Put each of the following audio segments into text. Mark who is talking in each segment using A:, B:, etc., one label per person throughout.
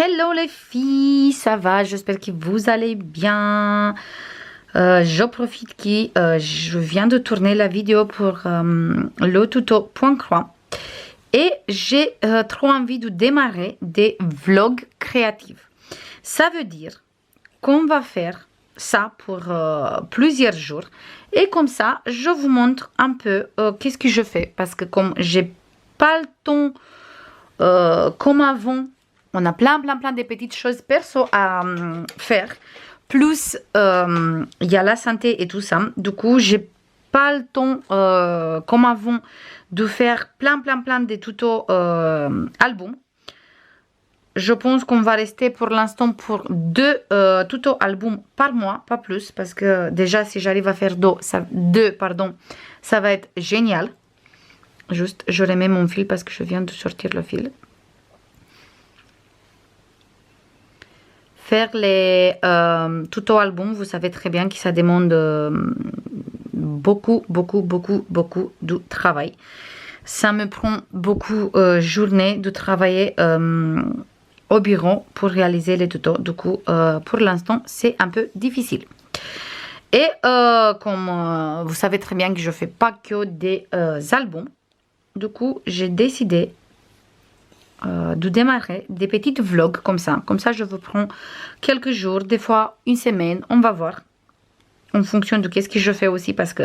A: Hello les filles, ça va? J'espère que vous allez bien. Je profite que je viens de tourner la vidéo pour le tuto point croix et j'ai trop envie de démarrer des vlogs créatifs. Ça veut dire qu'on va faire ça pour plusieurs jours et comme ça je vous montre un peu qu'est-ce que je fais, parce que comme j'ai pas le temps comme avant, on a plein de petites choses perso à faire, plus il y a la santé et tout ça. Du coup j'ai pas le temps comme avant de faire plein de tutos albums. Je pense qu'on va rester pour l'instant pour 2 tutos albums par mois, pas plus, parce que déjà si j'arrive à faire deux, ça va être génial. Juste, je remets mon fil parce que je viens de sortir le fil. Faire les tutos albums, vous savez très bien que ça demande beaucoup de travail. Ça me prend beaucoup de journées de travailler au bureau pour réaliser les tutos. Du coup, pour l'instant, c'est un peu difficile. Et comme vous savez très bien que je fais pas que des albums, du coup, j'ai décidé de démarrer des petites vlogs comme ça. Comme ça, je vous prends quelques jours, des fois une semaine, on va voir. En fonction de qu'est-ce que je fais aussi, parce que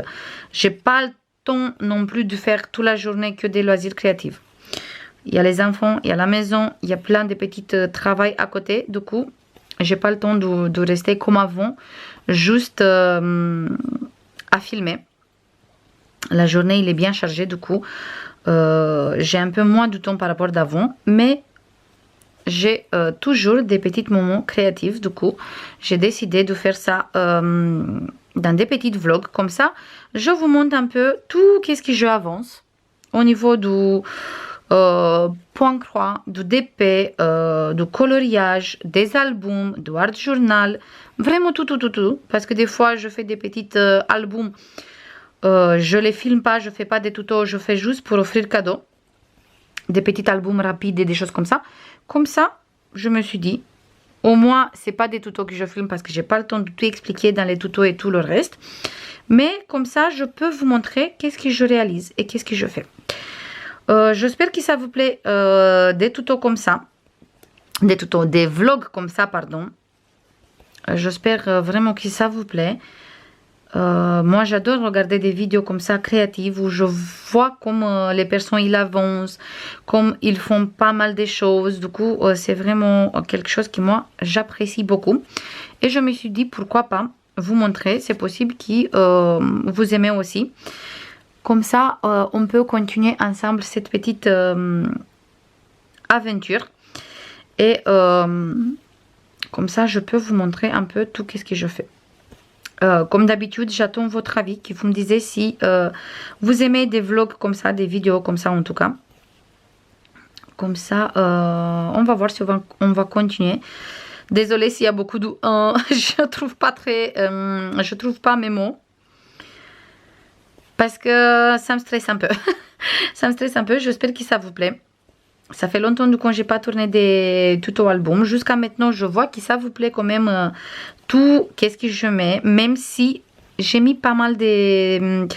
A: j'ai pas le temps non plus de faire toute la journée que des loisirs créatifs. Il y a les enfants, il y a la maison, il y a plein de petits travaux à côté. Du coup, j'ai pas le temps de rester comme avant, juste à filmer. La journée, il est bien chargé, du coup. J'ai un peu moins de temps par rapport d'avant, mais j'ai toujours des petits moments créatifs. Du coup, j'ai décidé de faire ça dans des petites vlogs. Comme ça, je vous montre un peu tout qu'est-ce que je avance au niveau du point croix, du DP, du coloriage, des albums, du art journal. Vraiment tout. Parce que des fois, je fais des petits albums. Je les filme pas, je fais pas des tutos, je fais juste pour offrir cadeau. Des petits albums rapides et des choses comme ça. Comme ça, je me suis dit, au moins, c'est pas des tutos que je filme parce que j'ai pas le temps de tout expliquer dans les tutos et tout le reste. Mais comme ça, je peux vous montrer qu'est-ce que je réalise et qu'est-ce que je fais. J'espère que ça vous plaît, des tutos comme ça. Des vlogs comme ça, pardon. J'espère vraiment que ça vous plaît. Moi j'adore regarder des vidéos comme ça créatives où je vois comment les personnes ils avancent, comme ils font pas mal de choses. Du coup c'est vraiment quelque chose que moi j'apprécie beaucoup et je me suis dit pourquoi pas vous montrer. C'est possible que vous aimez aussi, comme ça on peut continuer ensemble cette petite aventure et comme ça je peux vous montrer un peu tout ce que je fais. Comme d'habitude, j'attends votre avis, que vous me disiez si vous aimez des vlogs comme ça, des vidéos comme ça en tout cas. Comme ça, on va voir si on va continuer. Désolée s'il y a beaucoup de je trouve pas mes mots. Parce que ça me stresse un peu. Ça me stresse un peu, j'espère que ça vous plaît. Ça fait longtemps que j'ai pas tourné des tutos albums. Jusqu'à maintenant, je vois que ça vous plaît quand même tout qu'est-ce que je mets. Même si j'ai mis pas mal des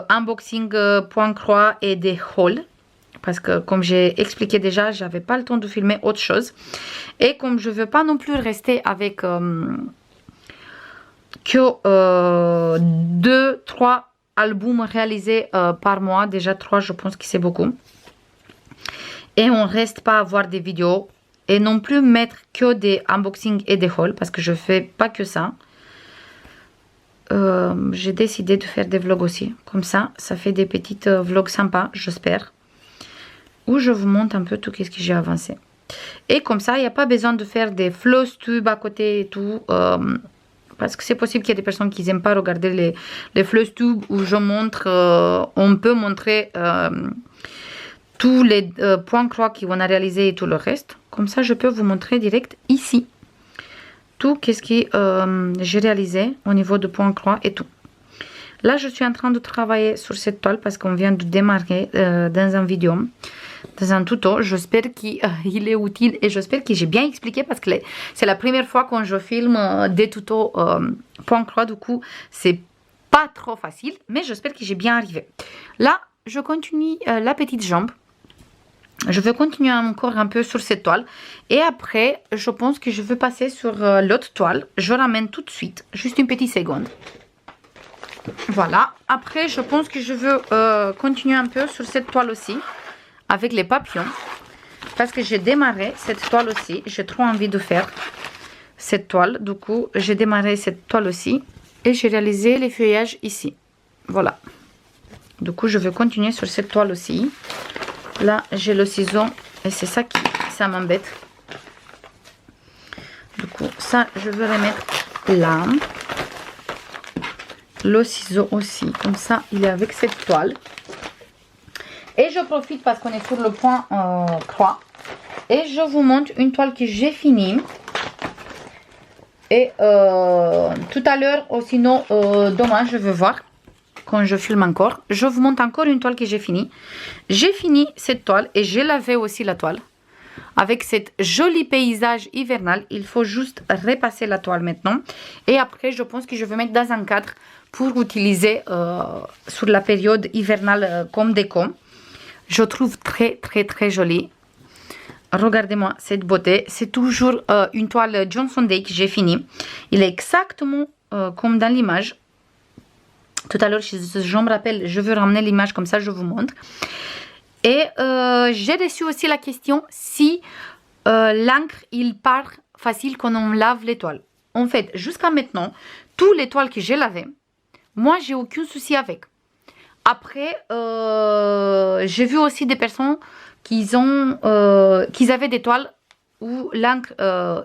A: unboxing point croix et des hauls. Parce que comme j'ai expliqué déjà, j'avais pas le temps de filmer autre chose. Et comme je veux pas non plus rester avec que 2-3 albums réalisés par mois. Déjà 3, je pense que c'est beaucoup. Et on reste pas à voir des vidéos et non plus mettre que des unboxings et des hauls parce que je fais pas que ça. J'ai décidé de faire des vlogs aussi. Comme ça, ça fait des petites vlogs sympas, j'espère. Où je vous montre un peu tout ce que j'ai avancé. Et comme ça, il n'y a pas besoin de faire des floss tubes à côté et tout. Parce que c'est possible qu'il y ait des personnes qui n'aiment pas regarder les floss tubes où je montre, on peut montrer tous les points croix qu'on a réalisés et tout le reste. Comme ça, je peux vous montrer direct ici tout ce que j'ai réalisé au niveau de points croix et tout. Là, je suis en train de travailler sur cette toile parce qu'on vient de démarrer dans une vidéo. dans un tuto. J'espère qu'il est utile et j'espère que j'ai bien expliqué parce que c'est la première fois quand je filme des tutos point croix. Du coup, c'est pas trop facile, mais j'espère que j'ai bien arrivé. Là, je continue la petite jambe. Je vais continuer encore un peu sur cette toile. Et après, je pense que je vais passer sur l'autre toile. Je ramène tout de suite, juste une petite seconde. Voilà. Après, je pense que je veux continuer un peu sur cette toile aussi, avec les papillons. Parce que j'ai démarré cette toile aussi. J'ai trop envie de faire cette toile. Du coup, j'ai démarré cette toile aussi. Et j'ai réalisé les feuillages ici. Voilà. Du coup, je vais continuer sur cette toile aussi. Là, j'ai le ciseau. Et c'est ça qui m'embête. Du coup, ça, je vais remettre là. Le ciseau aussi. Comme ça, il est avec cette toile. Et je profite parce qu'on est sur le point croix. Et je vous montre une toile que j'ai finie. Et tout à l'heure, ou sinon demain, je vais voir quand je filme encore. Je vous montre encore une toile que j'ai finie. J'ai fini cette toile et j'ai lavé aussi la toile. Avec cette jolie paysage hivernal, il faut juste repasser la toile maintenant. Et après, je pense que je vais mettre dans un cadre pour utiliser sur la période hivernale comme déco. Je trouve très jolie. Regardez-moi cette beauté. C'est toujours une toile Johnson Day que j'ai fini. Il est exactement comme dans l'image. Tout à l'heure, je me rappelle, je veux ramener l'image comme ça, je vous montre. Et j'ai reçu aussi la question si l'encre, il part facile quand on lave les toiles. En fait, jusqu'à maintenant, toutes les toiles que j'ai lavées, moi, j'ai aucun souci avec. Après, j'ai vu aussi des personnes qui avaient des toiles où l'encre,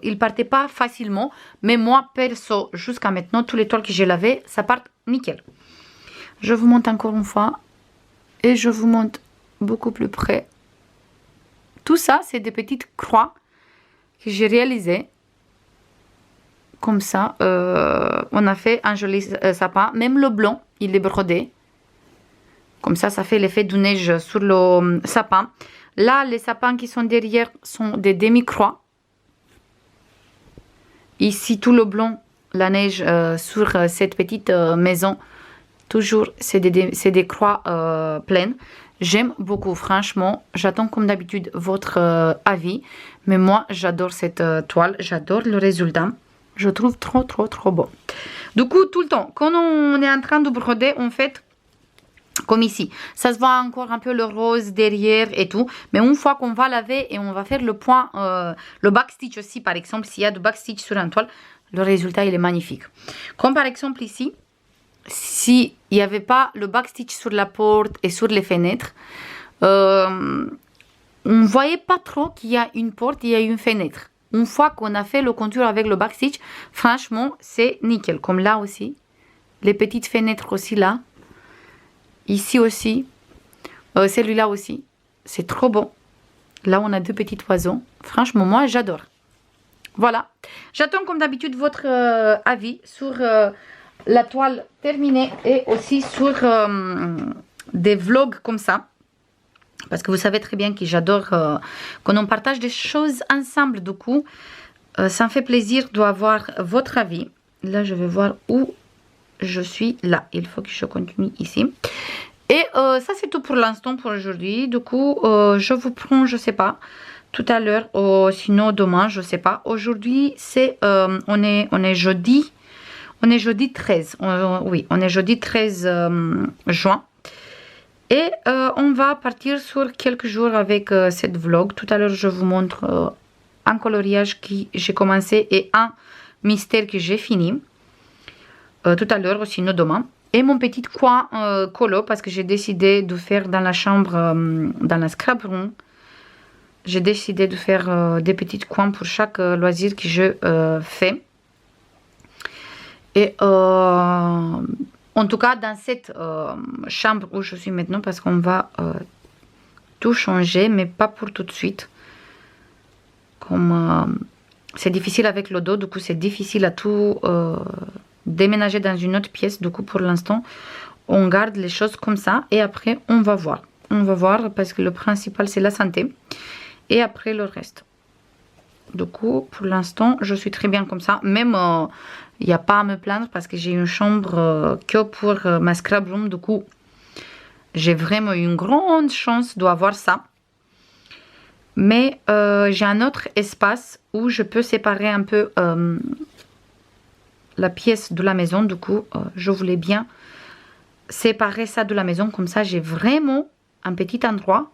A: il partait pas facilement. Mais moi, perso, jusqu'à maintenant, toutes les toiles que j'ai lavées, ça part nickel. Je vous montre encore une fois. Et je vous montre beaucoup plus près. Tout ça, c'est des petites croix que j'ai réalisées. Comme ça, on a fait un joli sapin. Même le blanc, il est brodé. Comme ça fait l'effet de neige sur le sapin. Là, les sapins qui sont derrière sont des demi-croix. Ici, tout le blanc, la neige sur cette petite maison. Toujours, c'est des croix pleines. J'aime beaucoup, franchement. J'attends comme d'habitude votre avis. Mais moi, j'adore cette toile. J'adore le résultat. Je trouve trop beau. Du coup, tout le temps, quand on est en train de broder, en fait, comme ici, ça se voit encore un peu le rose derrière et tout. Mais une fois qu'on va laver et on va faire le point, le backstitch aussi, par exemple, s'il y a du backstitch sur une toile, le résultat, il est magnifique. Comme par exemple ici, s'il n'y avait pas le backstitch sur la porte et sur les fenêtres, on ne voyait pas trop qu'il y a une porte et une fenêtre. Une fois qu'on a fait le contour avec le backstitch, franchement, c'est nickel. Comme là aussi, les petites fenêtres aussi là. Ici aussi, celui-là aussi, c'est trop bon. Là, on a deux petits oiseaux. Franchement, moi, j'adore. Voilà. J'attends comme d'habitude votre avis sur la toile terminée et aussi sur des vlogs comme ça. Parce que vous savez très bien que j'adore quand on partage des choses ensemble. Du coup, ça me fait plaisir d'avoir votre avis. Là, je vais voir où je suis. Là, il faut que je continue ici. Et ça, c'est tout pour l'instant pour aujourd'hui. Du coup, je vous prends, je sais pas, tout à l'heure, sinon demain, je sais pas. Aujourd'hui, c'est, on est jeudi. On est jeudi 13. Oui, on est jeudi 13 juin. Et on va partir sur quelques jours avec cette vlog. Tout à l'heure, je vous montre un coloriage que j'ai commencé et un mystère que j'ai fini. Tout à l'heure, sinon demain. Et mon petit coin colo, parce que j'ai décidé de faire dans la chambre, dans la scrap room. J'ai décidé de faire des petits coins pour chaque loisir que je fais. Et en tout cas, dans cette chambre où je suis maintenant, parce qu'on va tout changer, mais pas pour tout de suite. Comme c'est difficile avec le dos, du coup c'est difficile à tout déménager dans une autre pièce. Du coup, pour l'instant, on garde les choses comme ça et après, on va voir. on va voir parce que le principal c'est la santé. Et après le reste. Du coup, pour l'instant, je suis très bien comme ça. Même, il n'y a pas à me plaindre parce que j'ai une chambre que pour ma scrub room. Du coup, j'ai vraiment une grande chance d'avoir ça. Mais j'ai un autre espace où je peux séparer un peu la pièce de la maison. Du coup, je voulais bien séparer ça de la maison. Comme ça, j'ai vraiment un petit endroit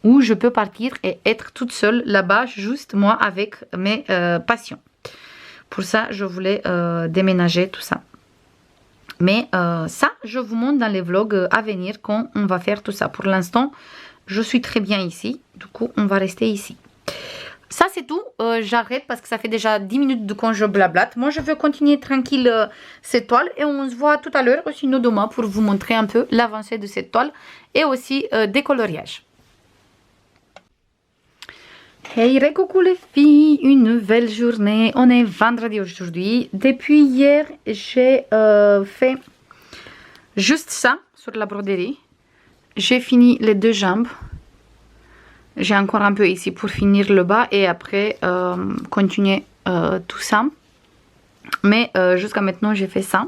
A: où je peux partir et être toute seule là-bas, juste moi avec mes patients. Pour ça, je voulais déménager tout ça. Mais ça, je vous montre dans les vlogs à venir quand on va faire tout ça. Pour l'instant, je suis très bien ici. Du coup, on va rester ici. Ça, c'est tout. J'arrête parce que ça fait déjà 10 minutes de quand je blablate. Moi, je veux continuer tranquille cette toile. Et on se voit tout à l'heure, sinon demain, pour vous montrer un peu l'avancée de cette toile. Et aussi des coloriages. Hey, coucou les filles, une nouvelle journée. On est vendredi aujourd'hui. Depuis hier, j'ai fait juste ça sur la broderie. J'ai fini les deux jambes. J'ai encore un peu ici pour finir le bas et après continuer tout ça. Mais jusqu'à maintenant, j'ai fait ça.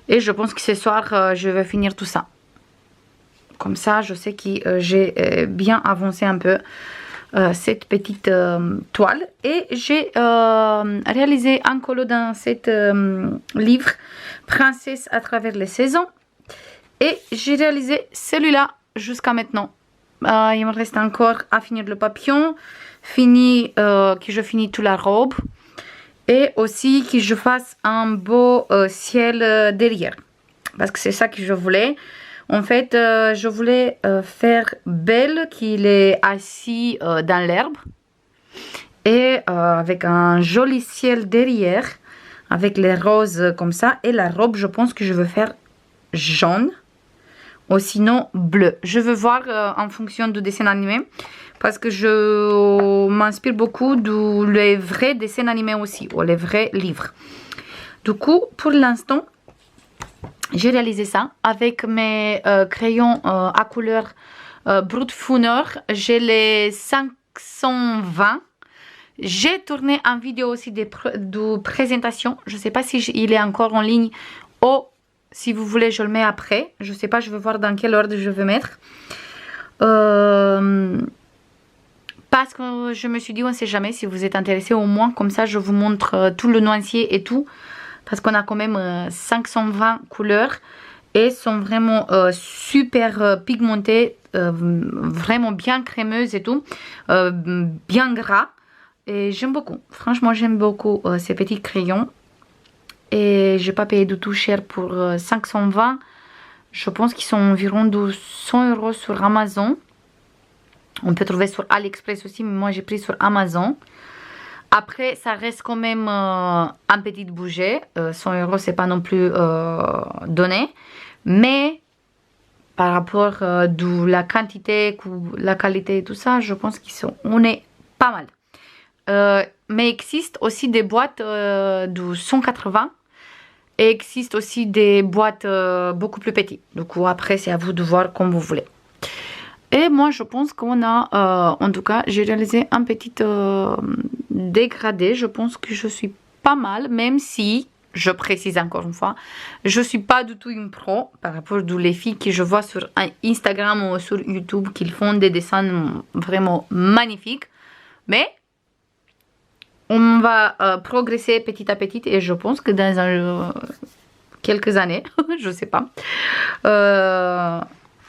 A: Et je pense que ce soir, je vais finir tout ça. Comme ça, je sais que j'ai bien avancé un peu cette petite toile. Et j'ai réalisé un colo dans cet livre Princesse à travers les saisons. Et j'ai réalisé celui-là jusqu'à maintenant. Il me reste encore à finir le papillon, que je finis toute la robe et aussi que je fasse un beau ciel derrière. Parce que c'est ça que je voulais. En fait, je voulais faire Belle qu'il est assis dans l'herbe et avec un joli ciel derrière avec les roses comme ça. Et la robe, je pense que je veux faire jaune. Ou sinon bleu. Je veux voir en fonction du dessin animé. Parce que je m'inspire beaucoup des vrais dessins animés aussi. Ou les vrais livres. Du coup, pour l'instant, j'ai réalisé ça avec mes crayons à couleur Brut Funner. J'ai les 520. J'ai tourné une vidéo aussi de présentation. Je ne sais pas si il est encore en ligne ou si vous voulez, je le mets après. Je sais pas, je vais voir dans quel ordre je vais mettre. Parce que je me suis dit, on ne sait jamais si vous êtes intéressé. Au moins, comme ça, je vous montre tout le nuancier et tout. Parce qu'on a quand même 520 couleurs. Et sont vraiment super pigmentées. Vraiment bien crémeuses et tout. Bien gras. Et j'aime beaucoup. Franchement, j'aime beaucoup ces petits crayons. Et je n'ai pas payé du tout cher pour 520. Je pense qu'ils sont environ de 100 € sur Amazon. On peut trouver sur AliExpress aussi, mais moi j'ai pris sur Amazon. Après, ça reste quand même un petit budget. 100 € c'est pas non plus donné. Mais par rapport à la quantité, la qualité et tout ça, je pense qu'on est pas mal. Mais il existe aussi des boîtes de 180. Et existe aussi des boîtes beaucoup plus petites. Du coup, après, c'est à vous de voir comme vous voulez. Et moi, je pense qu'on a, en tout cas, j'ai réalisé un petit dégradé. Je pense que je suis pas mal, même si, je précise encore une fois, je suis pas du tout une pro par rapport aux les filles que je vois sur Instagram ou sur YouTube qui font des dessins vraiment magnifiques. Mais on va progresser petit à petit et je pense que dans quelques années, je sais pas,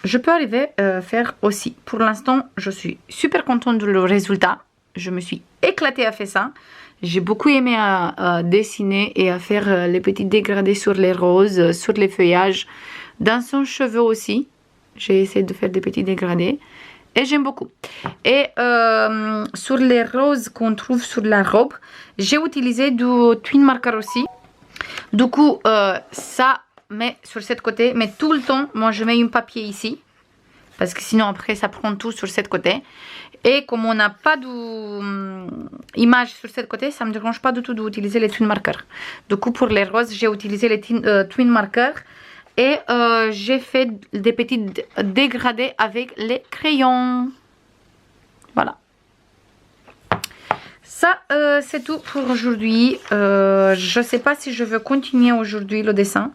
A: je peux arriver à faire aussi. Pour l'instant, je suis super contente du résultat. Je me suis éclatée à faire ça. J'ai beaucoup aimé à dessiner et à faire les petits dégradés sur les roses, sur les feuillages. Dans son cheveu aussi, j'ai essayé de faire des petits dégradés. Et j'aime beaucoup. Et sur les roses qu'on trouve sur la robe, j'ai utilisé du twin marker aussi. Du coup, ça met sur cette côté. Mais tout le temps, moi je mets un papier ici. Parce que sinon après ça prend tout sur cette côté. Et comme on n'a pas d'image sur cette côté, ça ne me dérange pas du tout d'utiliser les twin markers. Du coup, pour les roses, j'ai utilisé les twin markers. Et j'ai fait des petits dégradés avec les crayons. Voilà. Ça, c'est tout pour aujourd'hui. Je ne sais pas si je veux continuer aujourd'hui le dessin.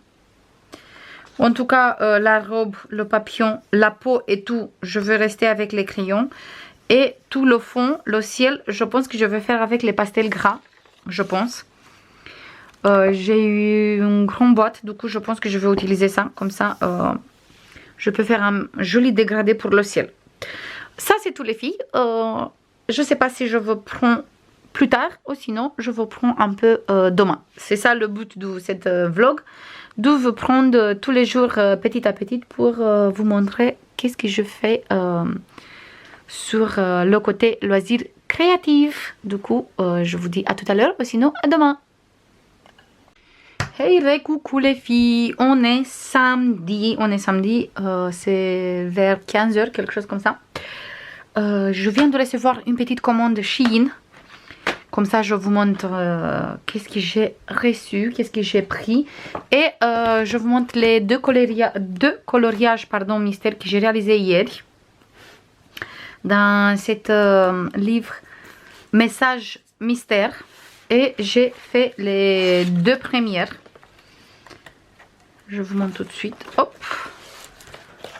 A: En tout cas, la robe, le papillon, la peau et tout, je veux rester avec les crayons. Et tout le fond, le ciel, je pense que je vais faire avec les pastels gras. Je pense. J'ai eu une grande boîte, du coup je pense que je vais utiliser ça. Comme ça, je peux faire un joli dégradé pour le ciel. Ça, c'est tout les filles. Je ne sais pas si je veux prendre plus tard ou sinon je vais prendre un peu demain. C'est ça le but de cette vlog. De vous prendre tous les jours petit à petit pour vous montrer qu'est-ce que je fais sur le côté loisir créatif. Du coup, je vous dis à tout à l'heure ou sinon à demain. Hey, coucou les filles, on est samedi, c'est vers 15h, quelque chose comme ça. Je viens de recevoir une petite commande Shein. Comme ça, je vous montre qu'est-ce que j'ai reçu, qu'est-ce que j'ai pris. Et je vous montre les deux coloriages mystères que j'ai réalisés hier. Dans cet livre Message mystère. Et j'ai fait les deux premières. Je vous montre tout de suite. Hop.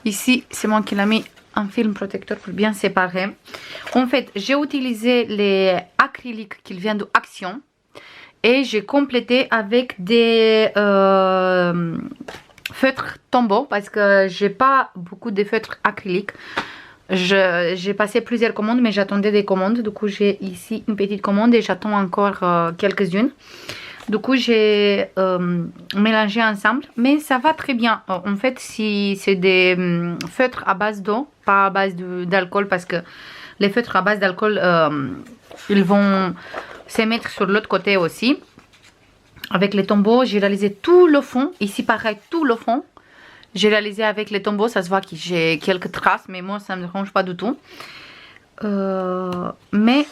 A: Ici, c'est moi qui l'ai mis un film protecteur pour bien séparer. En fait, j'ai utilisé les acryliques qui viennent de Action. Et j'ai complété avec des feutres tombeaux. Parce que j'ai pas beaucoup de feutres acryliques. J'ai passé plusieurs commandes, mais j'attendais des commandes. Du coup, j'ai ici une petite commande et j'attends encore quelques-unes. Du coup, j'ai mélangé ensemble, mais ça va très bien. En fait, si c'est des feutres à base d'eau, pas à base d'alcool, parce que les feutres à base d'alcool, ils vont se mettre sur l'autre côté aussi. Avec les tombeaux, j'ai réalisé tout le fond. Ici, pareil, tout le fond. J'ai réalisé avec les tombeaux, ça se voit que j'ai quelques traces, mais moi, ça ne me dérange pas du tout. Mais,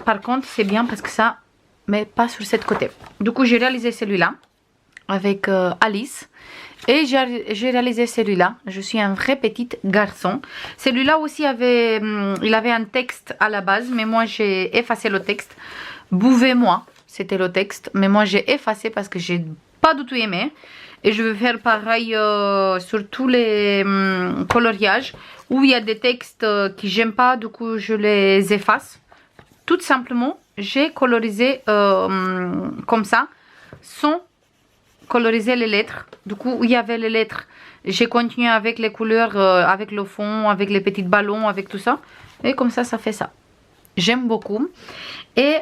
A: par contre, c'est bien parce que ça... mais pas sur cette côté. Du coup, j'ai réalisé celui-là avec Alice. Et j'ai réalisé celui-là. Je suis un vrai petit garçon. Celui-là aussi, il avait un texte à la base. Mais moi, j'ai effacé le texte. Bouvez-moi, c'était le texte. Mais moi, j'ai effacé parce que j'ai pas du tout aimé. Et je vais faire pareil sur tous les coloriages. Où il y a des textes que j'aime pas. Du coup, je les efface. Tout simplement. J'ai colorisé comme ça, sans coloriser les lettres. Du coup, où il y avait les lettres, j'ai continué avec les couleurs, avec le fond, avec les petits ballons, avec tout ça. Et comme ça, ça fait ça. J'aime beaucoup. Et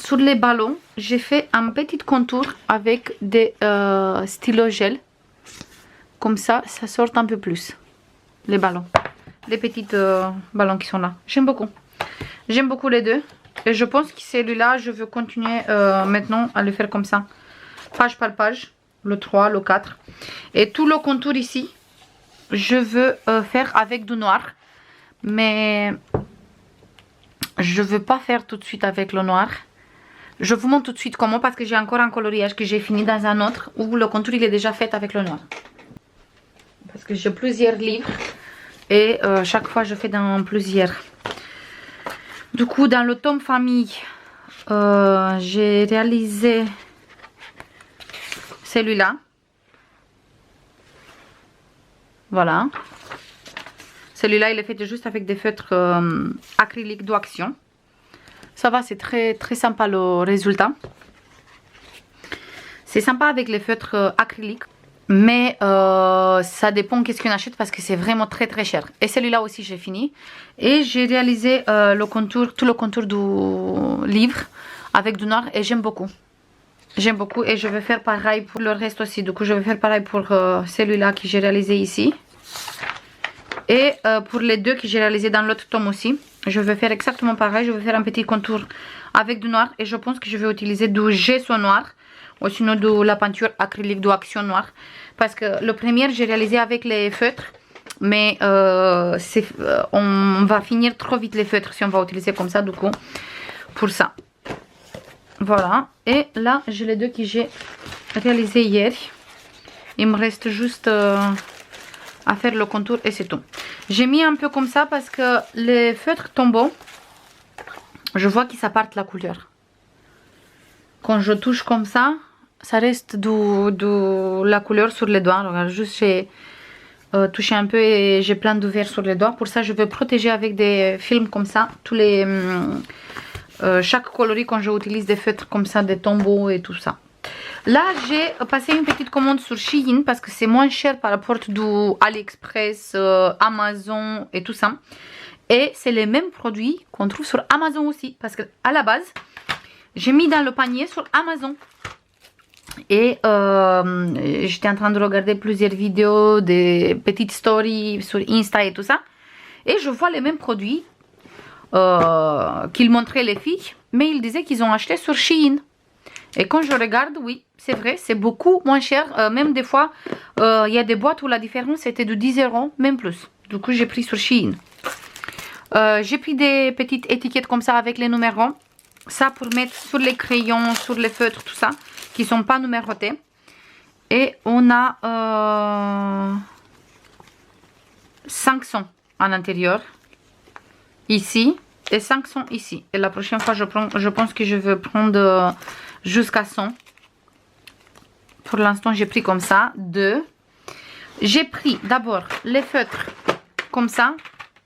A: sur les ballons, j'ai fait un petit contour avec des stylos gel. Comme ça, ça sort un peu plus. Les ballons. Les petits ballons qui sont là. J'aime beaucoup. J'aime beaucoup les deux. Et je pense que celui-là, je veux continuer maintenant à le faire comme ça. Page par page. Le 3, le 4. Et tout le contour ici, je veux faire avec du noir. Mais je ne veux pas faire tout de suite avec le noir. Je vous montre tout de suite comment. Parce que j'ai encore un coloriage que j'ai fini dans un autre. Où le contour il est déjà fait avec le noir. Parce que j'ai plusieurs livres. Et chaque fois je fais dans plusieurs. Du coup, dans le tome famille, j'ai réalisé celui-là. Voilà. Celui-là, il est fait juste avec des feutres acryliques d'Action. Ça va, c'est très, très sympa le résultat. C'est sympa avec les feutres acryliques. Mais ça dépend qu'est-ce qu'on achète parce que c'est vraiment très très cher. Et celui-là aussi j'ai fini. Et j'ai réalisé le contour, tout le contour du livre avec du noir et j'aime beaucoup. J'aime beaucoup et je vais faire pareil pour le reste aussi. Du coup je vais faire pareil pour celui-là que j'ai réalisé ici. Et pour les deux que j'ai réalisé dans l'autre tome aussi. Je vais faire exactement pareil. Je vais faire un petit contour avec du noir. Et je pense que je vais utiliser du gesso noir. Ou sinon de la peinture acrylique d'Action noire. Parce que le premier j'ai réalisé avec les feutres. Mais on va finir trop vite les feutres si on va utiliser comme ça. Du coup, pour ça. Voilà. Et là, j'ai les deux que j'ai réalisés hier. Il me reste juste à faire le contour et c'est tout. J'ai mis un peu comme ça parce que les feutres tombeaux, je vois qu'ils s'appartent la couleur. Quand je touche comme ça reste de la couleur sur les doigts. Regarde, juste j'ai touché un peu et j'ai plein de verre sur les doigts. Pour ça, je vais protéger avec des films comme ça. Tous les chaque coloris quand j'utilise des feutres comme ça, des tombeaux et tout ça. Là, j'ai passé une petite commande sur Shein parce que c'est moins cher par rapport à AliExpress, Amazon et tout ça. Et c'est les mêmes produits qu'on trouve sur Amazon aussi. Parce que à la base, j'ai mis dans le panier sur Amazon. Et j'étais en train de regarder plusieurs vidéos, des petites stories sur Insta et tout ça. Et je vois les mêmes produits qu'ils montraient les filles. Mais ils disaient qu'ils ont acheté sur Shein. Et quand je regarde, oui, c'est vrai, c'est beaucoup moins cher. Même des fois, il y a des boîtes où la différence était de 10 €, même plus. Du coup, j'ai pris sur Shein. J'ai pris des petites étiquettes comme ça avec les numéros. Ça pour mettre sur les crayons, sur les feutres, tout ça, qui ne sont pas numérotés. Et on a 500 à l'intérieur, ici, et 500 ici. Et la prochaine fois, je pense que je vais prendre jusqu'à 100. Pour l'instant, j'ai pris comme ça, 2. J'ai pris d'abord les feutres comme ça,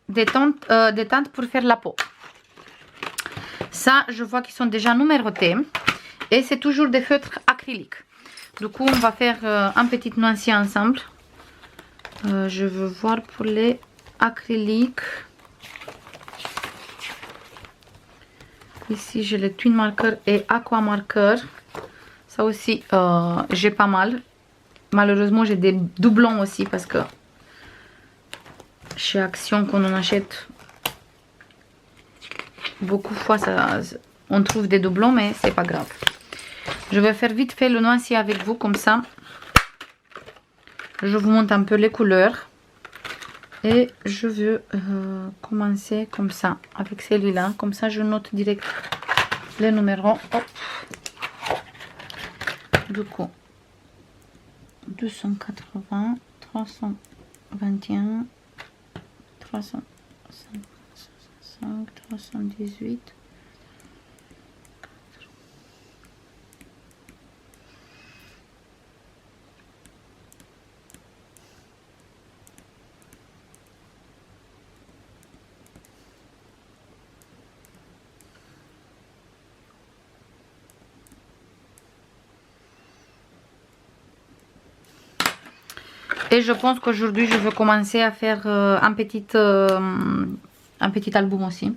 A: des teintes pour faire la peau. Ça, je vois qu'ils sont déjà numérotés. Et c'est toujours des feutres acryliques. Du coup, on va faire un petit nuancier ensemble. Je veux voir pour les acryliques. Ici, j'ai le Twin Marker et Aqua Marker. Ça aussi, j'ai pas mal. Malheureusement, j'ai des doublons aussi parce que chez Action, quand on achète beaucoup de fois, on trouve des doublons, mais c'est pas grave. Je vais faire vite fait le noisetier avec vous, comme ça. Je vous montre un peu les couleurs. Et je veux commencer comme ça, avec celui-là. Comme ça, je note direct les numéros. Hop. Du coup, 280, 321, 305, 318. Et je pense qu'aujourd'hui, je vais commencer à faire un petit album aussi.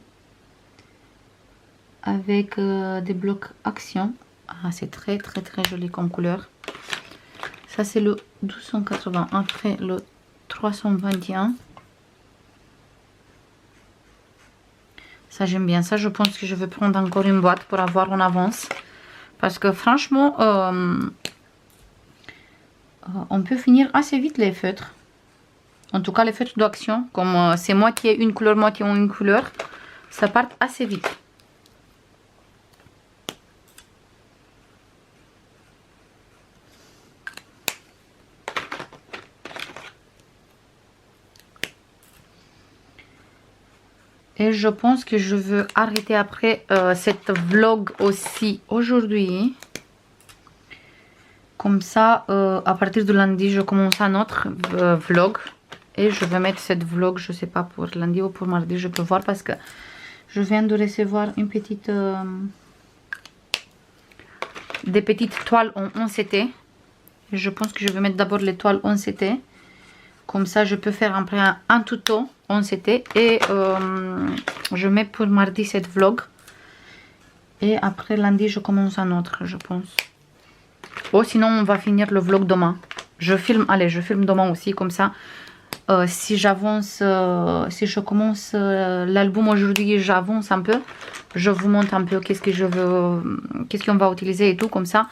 A: Avec des blocs action. Ah, c'est très très très joli comme couleur. Ça, c'est le 280. Après, le 321. Ça, j'aime bien. Ça, je pense que je vais prendre encore une boîte pour avoir en avance. Parce que franchement... on peut finir assez vite les feutres. En tout cas, les feutres d'action, comme c'est moitié une couleur, moitié une couleur, ça part assez vite. Et je pense que je veux arrêter après cette vlog aussi aujourd'hui. Comme ça, à partir de lundi, je commence un autre vlog. Et je vais mettre cette vlog, je sais pas, pour lundi ou pour mardi, je peux voir. Parce que je viens de recevoir une petite... des petites toiles en 11CT. Et je pense que je vais mettre d'abord les toiles 11CT. Comme ça, je peux faire après un tuto 11CT. Et je mets pour mardi cette vlog. Et après lundi, je commence un autre, je pense. Oh, sinon on va finir le vlog demain. Je filme, allez, je filme demain aussi, comme ça. Si j'avance, si je commence l'album aujourd'hui, j'avance un peu. Je vous montre un peu qu'est-ce que je veux, qu'est-ce qu'on va utiliser et tout, comme ça.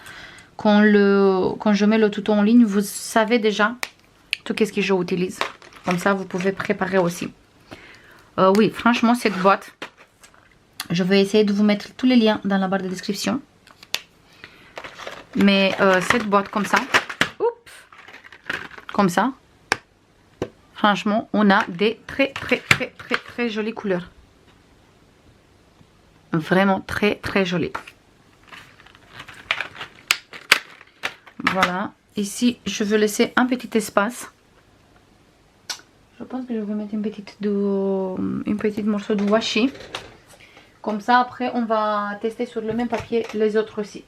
A: Quand je mets le tuto en ligne, vous savez déjà tout qu'est-ce que j'utilise. Comme ça, vous pouvez préparer aussi. Oui, franchement, cette boîte, je vais essayer de vous mettre tous les liens dans la barre de description. Mais cette boîte comme ça, oups, comme ça. Franchement, on a des très jolies couleurs. Vraiment très jolies. Voilà. Ici, je veux laisser un petit espace. Je pense que je vais mettre une petite morceau de washi. Comme ça, après, on va tester sur le même papier les autres aussi.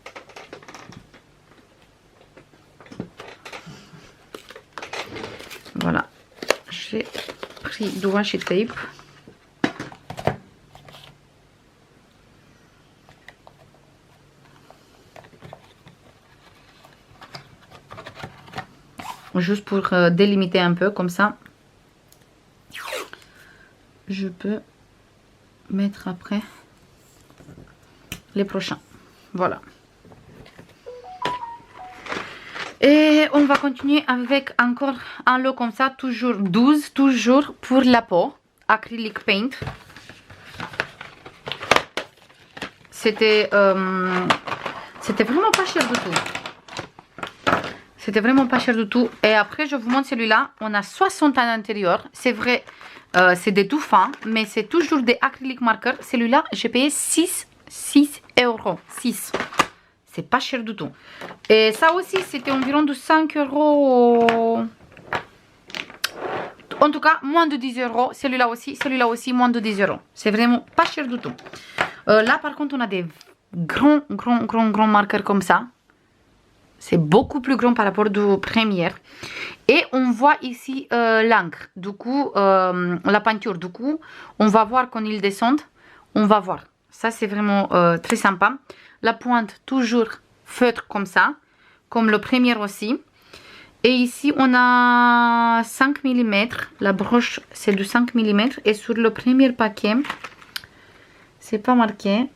A: Voilà. J'ai pris du washi tape. Juste pour délimiter un peu, comme ça. Je peux mettre après les prochains. Voilà. Et on va continuer avec encore un lot comme ça, toujours 12, toujours pour la peau, acrylic paint. C'était vraiment pas cher du tout. C'était vraiment pas cher du tout. Et après, je vous montre celui-là. On a 60 à l'intérieur. C'est vrai, c'est des tout fins, mais c'est toujours des acrylic markers. Celui-là, j'ai payé 6 euros. 6. C'est pas cher du tout. Et ça aussi, c'était environ de 5 euros. En tout cas, moins de 10 euros. Celui-là aussi, moins de 10 euros. C'est vraiment pas cher du tout. Là, par contre, on a des grands marqueurs comme ça. C'est beaucoup plus grand par rapport aux premières. Et on voit ici l'encre. Du coup, la peinture. Du coup, on va voir quand ils descendent. On va voir. Ça, c'est vraiment très sympa. La pointe, toujours feutre comme ça. Comme le premier aussi. Et ici, on a 5 mm. La broche, c'est de 5 mm. Et sur le premier paquet, c'est pas marqué.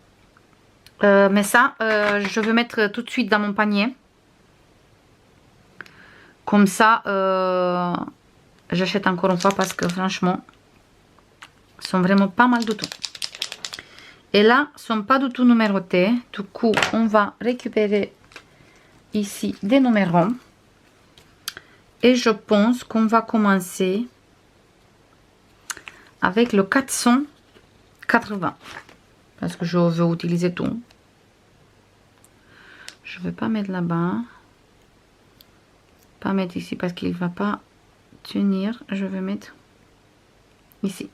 A: Mais ça, je vais mettre tout de suite dans mon panier. Comme ça, j'achète encore une fois parce que franchement, ils sont vraiment pas mal du tout. Et là, ils ne sont pas du tout numérotés. Du coup, on va récupérer ici des numéros. Et je pense qu'on va commencer avec le 480. Parce que je veux utiliser tout. Je ne vais pas mettre là-bas. Pas mettre ici parce qu'il ne va pas tenir. Je vais mettre ici.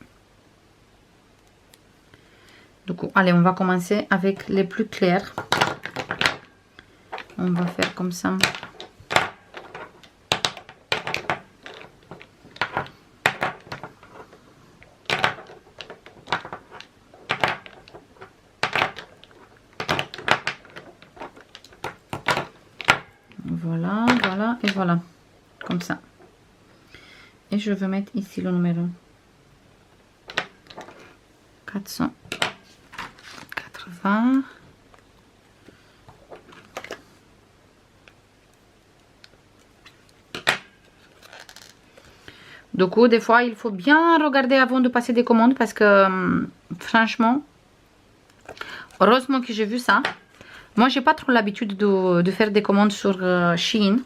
A: Du coup, allez, on va commencer avec les plus clairs. On va faire comme ça. Voilà, voilà et voilà. Comme ça. Et je vais mettre ici le numéro 480. Du coup, des fois, il faut bien regarder avant de passer des commandes parce que, franchement, heureusement que j'ai vu ça. Moi, j'ai pas trop l'habitude de faire des commandes sur Shein.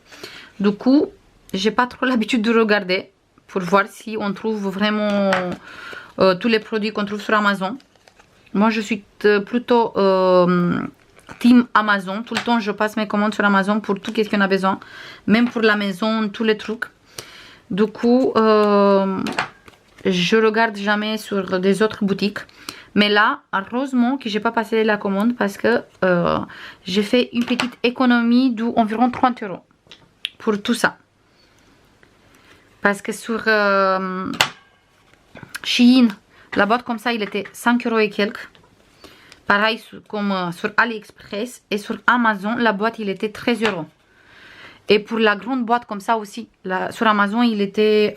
A: Du coup, j'ai pas trop l'habitude de regarder pour voir si on trouve vraiment tous les produits qu'on trouve sur Amazon. Moi, je suis plutôt team Amazon. Tout le temps, je passe mes commandes sur Amazon pour tout ce qu'on a besoin. Même pour la maison, tous les trucs. Du coup, je regarde jamais sur des autres boutiques. Mais là, heureusement que j'ai pas passé la commande parce que j'ai fait une petite économie d'environ 30 euros pour tout ça. Parce que sur Shein, la boîte comme ça, il était 5 euros et quelques. Pareil comme sur AliExpress. Et sur Amazon, la boîte, il était 13 euros. Et pour la grande boîte comme ça aussi, sur Amazon, il était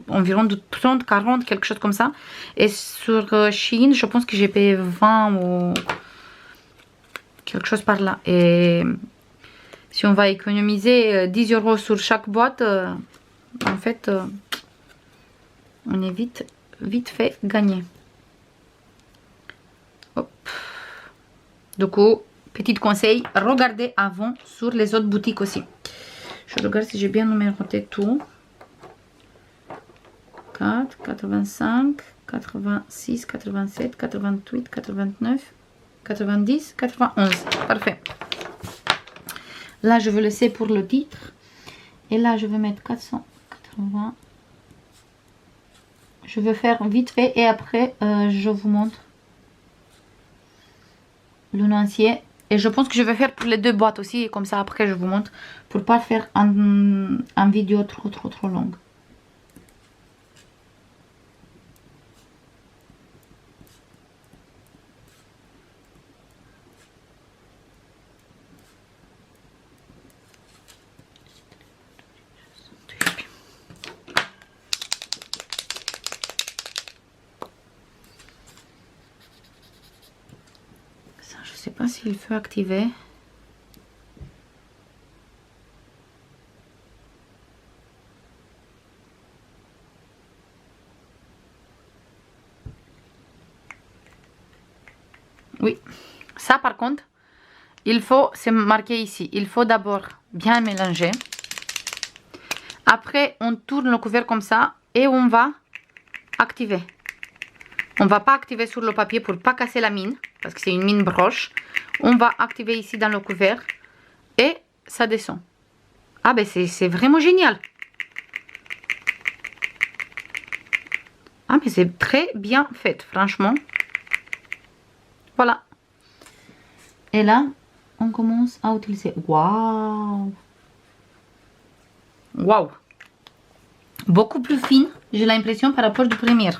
A: environ de 30, 40, quelque chose comme ça. Et sur Shein, je pense que j'ai payé 20 ou quelque chose par là. Et si on va économiser 10 euros sur chaque boîte, en fait, on est vite fait gagner. Hop. Du coup, petit conseil, regardez avant sur les autres boutiques aussi. Je regarde si j'ai bien numéroté tout. 84, 85, 86, 87, 88, 89, 90, 91. Parfait. Là, je vais laisser pour le titre. Et là, je vais mettre 480. Je vais faire vite fait et après, je vous montre le nuancier. Et je pense que je vais faire pour les deux boîtes aussi. Et comme ça, après, je vous montre. Pour pas faire un vidéo trop longue. Je sais pas s'il faut activer. Oui, ça par contre, il faut, c'est marqué ici, il faut d'abord bien mélanger. Après, on tourne le couvercle comme ça et on va activer. On va pas activer sur le papier pour pas casser la mine, parce que c'est une mine broche. On va activer ici dans le couvercle et ça descend. Ah ben c'est vraiment génial. Ah mais c'est très bien fait, franchement. Voilà. Et là, on commence à utiliser. Waouh! Waouh! Beaucoup plus fine, j'ai l'impression, par rapport du premier.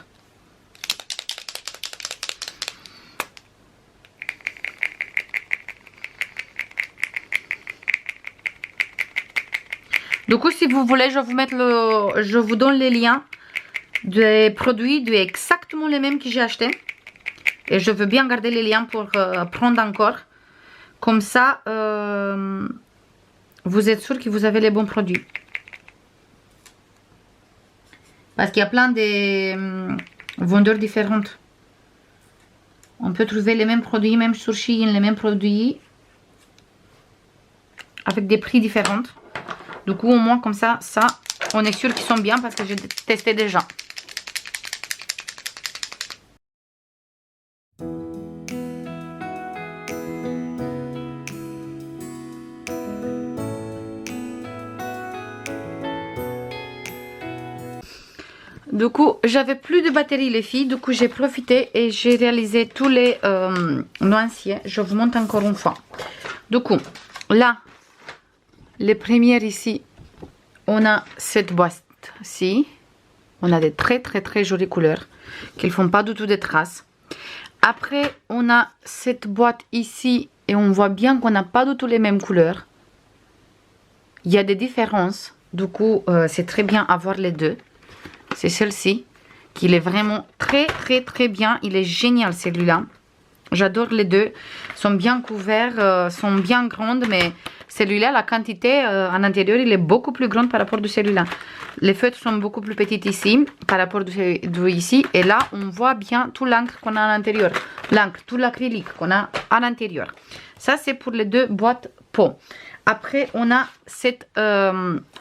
A: Du coup, si vous voulez, je vous donne les liens des produits, exactement les mêmes que j'ai achetés. Et je veux bien garder les liens pour prendre encore. Comme ça, vous êtes sûr que vous avez les bons produits. Parce qu'il y a plein de vendeurs différents. On peut trouver les mêmes produits, même sur Shein, les mêmes produits. Avec des prix différents. Du coup, au moins, comme ça, on est sûr qu'ils sont bien parce que j'ai testé déjà. Du coup, j'avais plus de batterie les filles. Du coup, j'ai profité et j'ai réalisé tous les nuanciers. Je vous montre encore une fois. Du coup, là, les premières ici, on a cette boîte-ci. On a des très jolies couleurs qui ne font pas du tout de traces. Après, on a cette boîte ici et on voit bien qu'on n'a pas du tout les mêmes couleurs. Il y a des différences. Du coup, c'est très bien à voir les deux. C'est celle-ci, qui est vraiment très bien. Il est génial celui-là. J'adore les deux. Ils sont bien couverts, sont bien grandes, mais celui-là, la quantité en intérieur, il est beaucoup plus grande par rapport à celui-là. Les feutres sont beaucoup plus petites ici, par rapport à ici. Et là, on voit bien tout l'encre qu'on a à l'intérieur. L'encre, tout l'acrylique qu'on a à l'intérieur. Ça, c'est pour les deux boîtes peau. Après, on a cette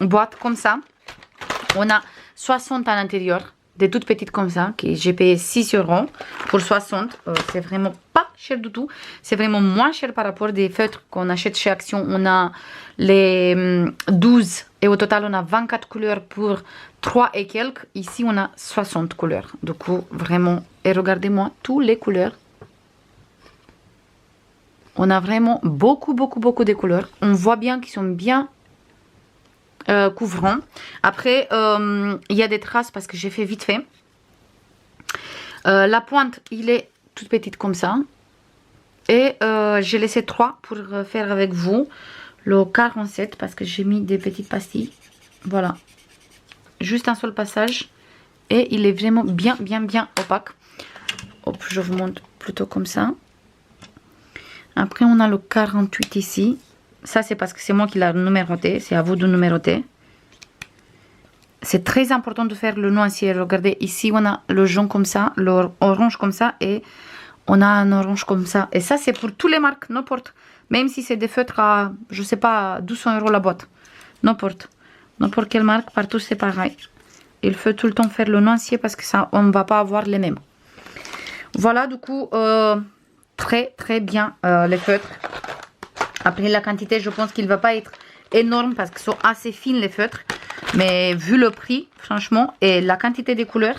A: boîte comme ça. On a 60 à l'intérieur, des toutes petites comme ça, que j'ai payé 6 € pour 60. C'est vraiment pas cher du tout. C'est vraiment moins cher par rapport des feutres qu'on achète chez Action. On a les 12 et au total on a 24 couleurs pour 3 et quelques. Ici on a 60 couleurs. Du coup, vraiment, et regardez-moi toutes les couleurs. On a vraiment beaucoup de couleurs. On voit bien qu'ils sont bien couvrant. Après, il y a des traces parce que j'ai fait vite fait. La pointe, il est toute petite comme ça. Et j'ai laissé 3 pour faire avec vous. Le 47 parce que j'ai mis des petites pastilles. Voilà. Juste un seul passage. Et il est vraiment bien opaque. Hop, je vous montre plutôt comme ça. Après, on a le 48 ici. Ça, c'est parce que c'est moi qui l'ai numéroté. C'est à vous de numéroter. C'est très important de faire le nuancier. Regardez, ici, on a le jaune comme ça, l'orange comme ça. Et on a un orange comme ça. Et ça, c'est pour toutes les marques, n'importe. Même si c'est des feutres à, je sais pas, 200 € la boîte. N'importe. N'importe quelle marque, partout, c'est pareil. il faut tout le temps faire le nuancier parce que ça, on ne va pas avoir les mêmes. Voilà, du coup, très très bien les feutres. Après la quantité, je pense qu'il ne va pas être énorme parce qu'ils sont assez fines les feutres. Mais vu le prix, franchement, et la quantité des couleurs,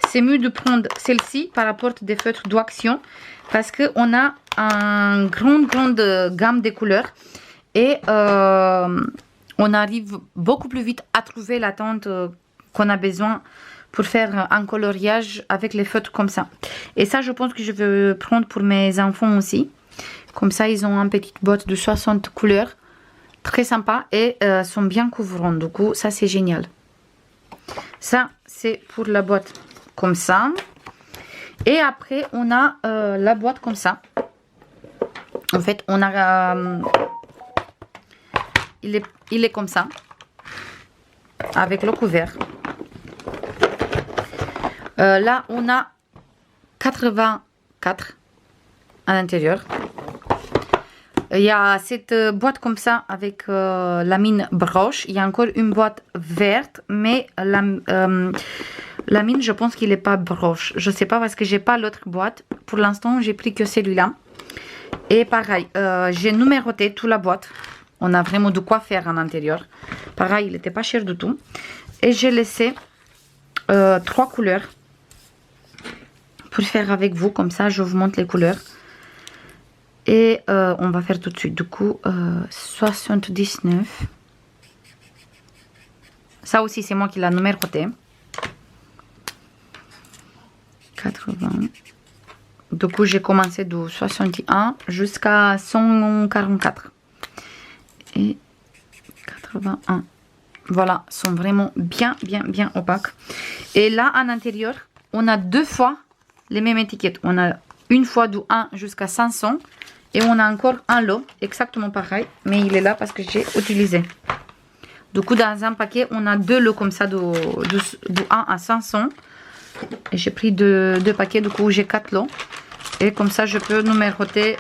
A: c'est mieux de prendre celle-ci par rapport à des feutres d'Action. Parce qu'on a une grande gamme de couleurs. Et on arrive beaucoup plus vite à trouver la teinte qu'on a besoin pour faire un coloriage avec les feutres comme ça. Et ça, je pense que je vais prendre pour mes enfants aussi. Comme ça, ils ont une petite boîte de 60 couleurs. Très sympa et sont bien couvrants. Du coup, ça, c'est génial. Ça, c'est pour la boîte comme ça. Et après, on a la boîte comme ça. En fait, on a... il est comme ça. Avec le couvert. Là, on a 84 à l'intérieur. Il y a cette boîte comme ça avec la mine broche. Il y a encore une boîte verte, mais la mine, je pense qu'il n'est pas broche. Je ne sais pas parce que j'ai pas l'autre boîte. Pour l'instant, j'ai pris que celui-là. Et pareil, j'ai numéroté toute la boîte. On a vraiment de quoi faire à l'intérieur. Pareil, il n'était pas cher du tout. Et j'ai laissé 3 couleurs pour faire avec vous. Comme ça, je vous montre les couleurs. Et on va faire tout de suite. Du coup, 79. Ça aussi, c'est moi qui l'ai numéroté. 80. Du coup, j'ai commencé de 61 jusqu'à 144. Et 81. Voilà, sont vraiment bien opaques. Et là, à l'intérieur, on a 2 fois les mêmes étiquettes. On a une fois du 1 jusqu'à 500. Et on a encore un lot, exactement pareil. Mais il est là parce que j'ai utilisé. Du coup, dans un paquet, on a 2 lots comme ça du 1 à 500. Et j'ai pris 2 paquets, du coup, j'ai 4 lots. Et comme ça, je peux numéroter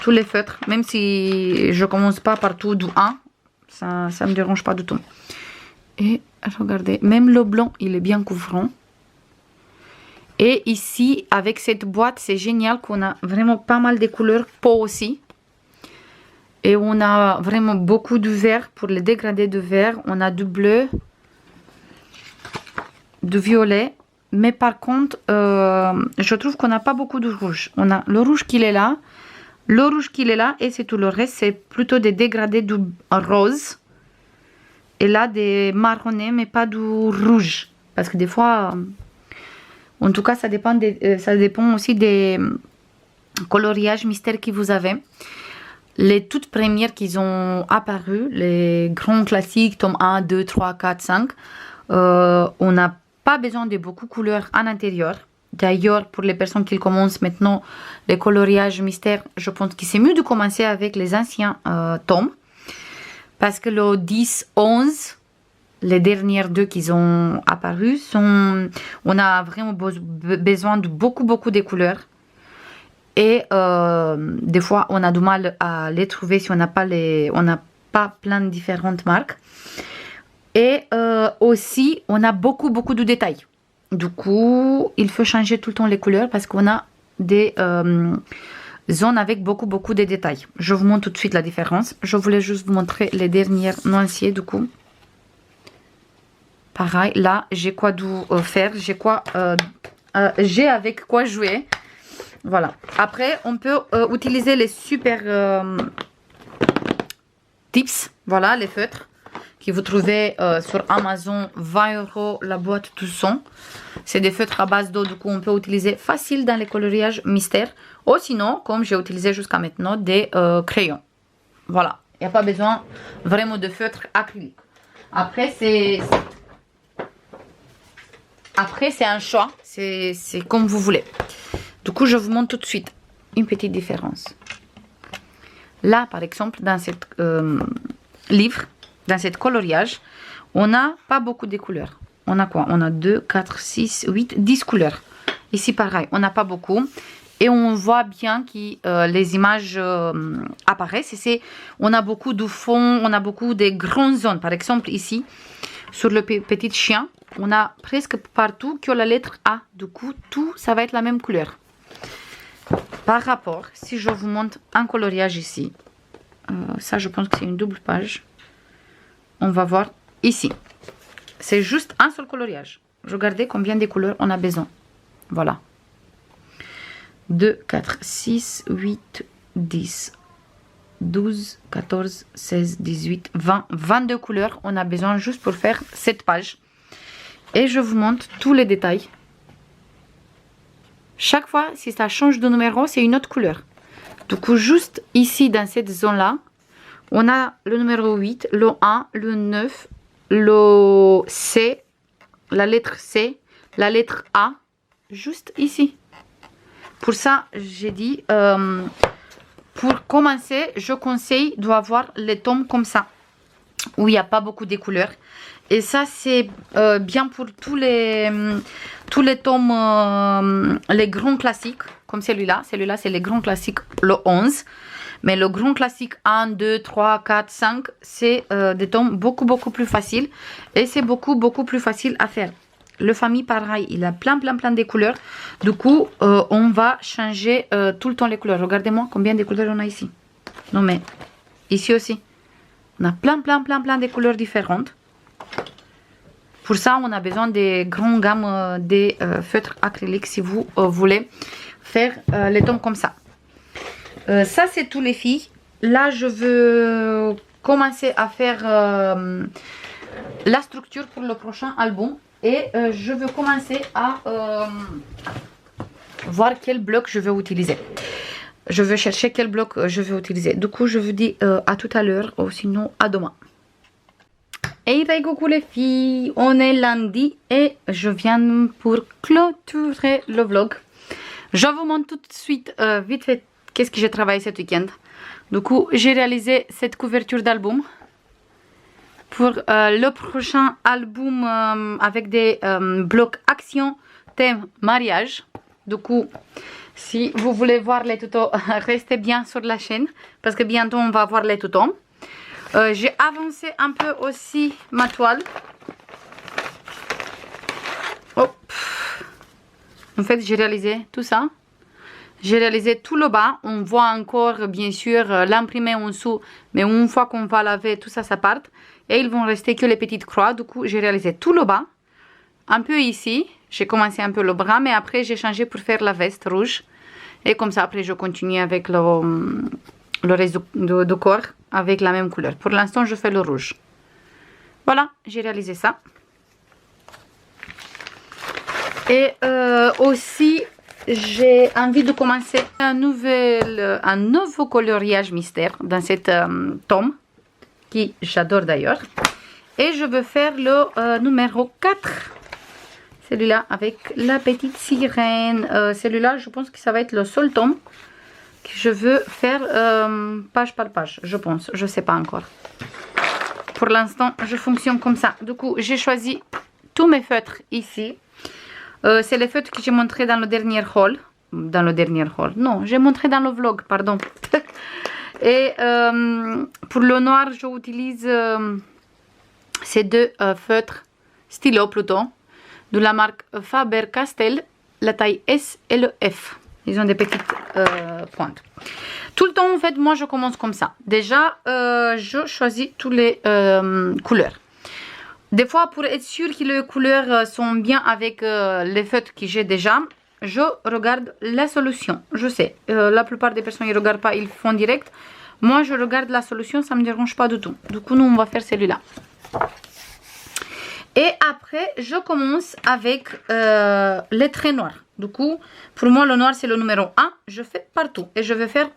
A: tous les feutres. Même si je commence pas par tout du 1. Ça me dérange pas du tout. Et regardez, même le blanc, il est bien couvrant. Et ici, avec cette boîte, c'est génial qu'on a vraiment pas mal de couleurs peau aussi. Et on a vraiment beaucoup de vert pour les dégradés de vert. On a du bleu, du violet. Mais par contre, je trouve qu'on n'a pas beaucoup de rouge. On a le rouge qui est là, le rouge qui est là et c'est tout. Le reste, c'est plutôt des dégradés du rose. Et là, des marronnés, mais pas du rouge. Parce que des fois... En tout cas, ça dépend aussi des coloriages mystères que vous avez. Les toutes premières qui ont apparu, les grands classiques, tome 1, 2, 3, 4, 5, on n'a pas besoin de beaucoup de couleurs à l'intérieur. D'ailleurs, pour les personnes qui commencent maintenant les coloriages mystères, je pense que c'est mieux de commencer avec les anciens tomes. Parce que le 10, 11... les dernières 2 qui ont apparu sont... On a vraiment besoin de beaucoup de couleurs. Et des fois, on a du mal à les trouver si on n'a pas plein de différentes marques. Et aussi, on a beaucoup de détails. Du coup, il faut changer tout le temps les couleurs parce qu'on a des zones avec beaucoup de détails. Je vous montre tout de suite la différence. Je voulais juste vous montrer les dernières nuanciers du coup. Pareil, là, j'ai quoi faire, j'ai avec quoi jouer. Voilà. Après, on peut utiliser les super tips. Voilà, les feutres que vous trouvez sur Amazon. 20 € la boîte tout son. C'est des feutres à base d'eau. Du coup, on peut utiliser facile dans les coloriages mystères. Ou sinon, comme j'ai utilisé jusqu'à maintenant, des crayons. Voilà. Il n'y a pas besoin vraiment de feutres acryliques. Après, c'est un choix, c'est comme vous voulez. Du coup, je vous montre tout de suite une petite différence. Là, par exemple, dans ce livre, dans ce coloriage, on n'a pas beaucoup de couleurs. On a quoi? On a 2, 4, 6, 8, 10 couleurs. Ici, pareil, on n'a pas beaucoup. Et on voit bien que les images apparaissent. On a beaucoup de fond, on a beaucoup de grandes zones. Par exemple, ici, sur le petit chien, on a presque partout que la lettre A. Du coup, tout, ça va être la même couleur. Par rapport, si je vous montre un coloriage ici, ça je pense que c'est une double page. On va voir ici. C'est juste un seul coloriage. Regardez combien de couleurs on a besoin. Voilà. 2, 4, 6, 8, 10, 12, 14, 16, 18, 20, 22 couleurs. On a besoin juste pour faire cette page. Et je vous montre tous les détails. Chaque fois, si ça change de numéro, c'est une autre couleur. Du coup, juste ici, dans cette zone-là, on a le numéro 8, le 1, le 9, le C, la lettre C, la lettre A, juste ici. Pour ça, j'ai dit, pour commencer, je conseille d'avoir les tomes comme ça, où il n'y a pas beaucoup de couleurs. Et ça, c'est bien pour tous les tomes, les grands classiques, comme celui-là. Celui-là, c'est les grands classiques, le 11. Mais le grand classique 1, 2, 3, 4, 5, c'est des tomes beaucoup plus faciles. Et c'est beaucoup plus facile à faire. Le famille, pareil, il a plein de couleurs. Du coup, on va changer tout le temps les couleurs. Regardez-moi combien de couleurs on a ici. Non mais, ici aussi. On a plein de couleurs différentes. Pour ça, on a besoin des grandes gammes des feutres acryliques si vous voulez faire les tomes comme ça. Ça, c'est tous les filles. Là, je veux commencer à faire la structure pour le prochain album. Et je veux commencer à voir quel bloc je vais utiliser. Je vais chercher quel bloc je vais utiliser. Du coup, je vous dis à tout à l'heure ou sinon à demain. Et coucou les filles, on est lundi et je viens pour clôturer le vlog. Je vous montre tout de suite vite fait qu'est-ce que j'ai travaillé cet week-end. Du coup, j'ai réalisé cette couverture d'album. Pour le prochain album avec des blocs action thème mariage. Du coup, si vous voulez voir les tutos, restez bien sur la chaîne parce que bientôt on va voir les tutos. J'ai avancé un peu aussi ma toile. Oh. En fait, j'ai réalisé tout ça. J'ai réalisé tout le bas. On voit encore bien sûr l'imprimé en dessous, mais une fois qu'on va laver, tout ça, ça part. Et ils vont rester que les petites croix. Du coup, j'ai réalisé tout le bas. Un peu ici. J'ai commencé un peu le bras, mais après, j'ai changé pour faire la veste rouge. Et comme ça, après, je continue avec le reste du corps avec la même couleur. Pour l'instant, je fais le rouge. Voilà, j'ai réalisé ça. Et aussi, j'ai envie de commencer un nouveau coloriage mystère dans cette tome. Qui j'adore d'ailleurs. Et je veux faire le numéro 4. Celui-là avec la petite sirène. Celui-là, je pense que ça va être le seul tome que je veux faire page par page. Je pense, je ne sais pas encore. Pour l'instant, je fonctionne comme ça. Du coup, j'ai choisi tous mes feutres ici. C'est les feutres que j'ai montré dans le dernier haul. Non, j'ai montré dans le vlog, pardon. Et pour le noir, j'utilise ces deux feutres stylo plutôt, de la marque Faber-Castell, la taille S et le F. Ils ont des petites pointes. Tout le temps, en fait, moi, je commence comme ça. Déjà, je choisis toutes les couleurs. Des fois, pour être sûr que les couleurs sont bien avec les feutres que j'ai déjà, je regarde la solution. Je sais, la plupart des personnes ne regardent pas, ils font direct. Moi, je regarde la solution, ça ne me dérange pas du tout. Du coup, nous, on va faire celui-là. Et après, je commence avec les traits noirs. Du coup, pour moi, le noir, c'est le numéro 1. Je fais partout. Et je vais faire,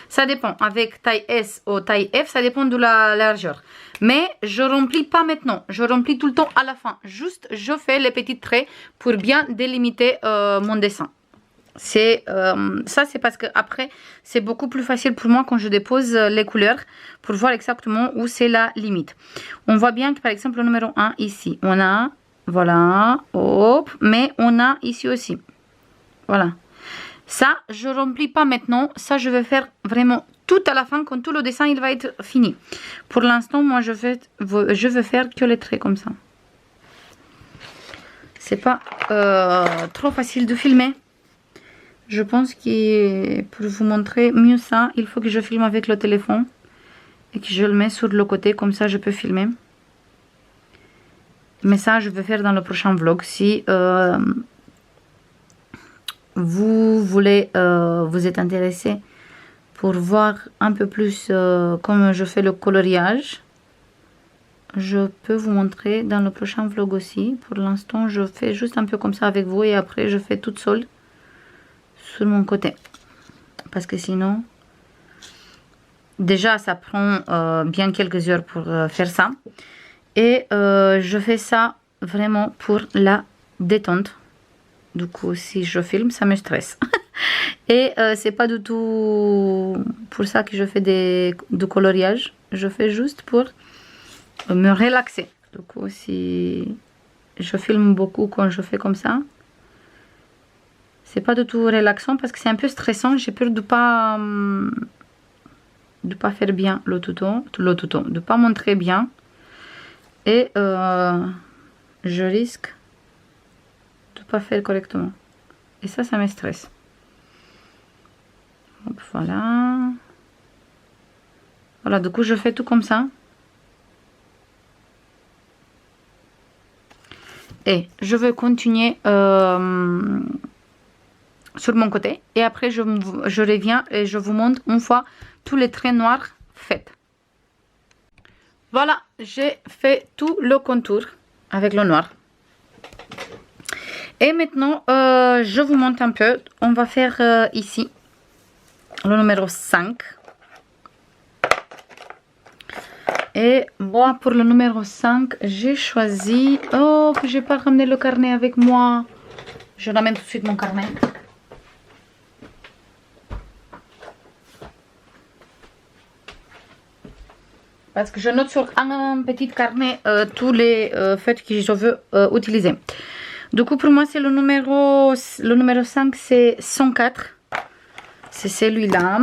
A: ça dépend. Avec taille S ou taille F, ça dépend de la largeur. Mais je remplis pas maintenant. Je remplis tout le temps à la fin. Juste, je fais les petits traits pour bien délimiter mon dessin. Ça, c'est parce que après c'est beaucoup plus facile pour moi quand je dépose les couleurs pour voir exactement où c'est la limite. On voit bien que par exemple le numéro 1 ici, on a, voilà, hop, mais on a ici aussi. Voilà. Ça, je remplis pas maintenant. Ça, je vais faire vraiment tout à la fin, quand tout le dessin il va être fini. Pour l'instant, moi je veux faire que les traits comme ça. C'est pas trop facile de filmer. Je pense que pour vous montrer mieux ça, il faut que je filme avec le téléphone et que je le mets sur le côté, comme ça je peux filmer. Mais ça, je vais faire dans le prochain vlog. Si vous voulez, vous êtes intéressé pour voir un peu plus comment je fais le coloriage, je peux vous montrer dans le prochain vlog aussi. Pour l'instant, je fais juste un peu comme ça avec vous et après, je fais toute seule sur mon côté. Parce que sinon, déjà, ça prend bien quelques heures pour faire ça. Et je fais ça vraiment pour la détente. Du coup, si je filme, ça me stresse. Et c'est pas du tout pour ça que je fais du coloriage. Je fais juste pour me relaxer. Du coup, si je filme beaucoup quand je fais comme ça, c'est pas du tout relaxant parce que c'est un peu stressant. J'ai peur de pas faire bien le tuto, de pas montrer bien. Et je risque de pas faire correctement. Et ça me stresse. Hop, voilà. Voilà, du coup, je fais tout comme ça. Et je vais continuer sur mon côté. Et après, je reviens et je vous montre une fois tous les traits noirs faits. Voilà, j'ai fait tout le contour avec le noir. Et maintenant, je vous montre un peu. On va faire ici le numéro 5. Et moi, pour le numéro 5, j'ai choisi... Oh, que j'ai pas ramené le carnet avec moi. Je ramène tout de suite mon carnet. Parce que je note sur un petit carnet tous les feutres que je veux utiliser. Du coup, pour moi, c'est le numéro 5, c'est 104. C'est celui-là.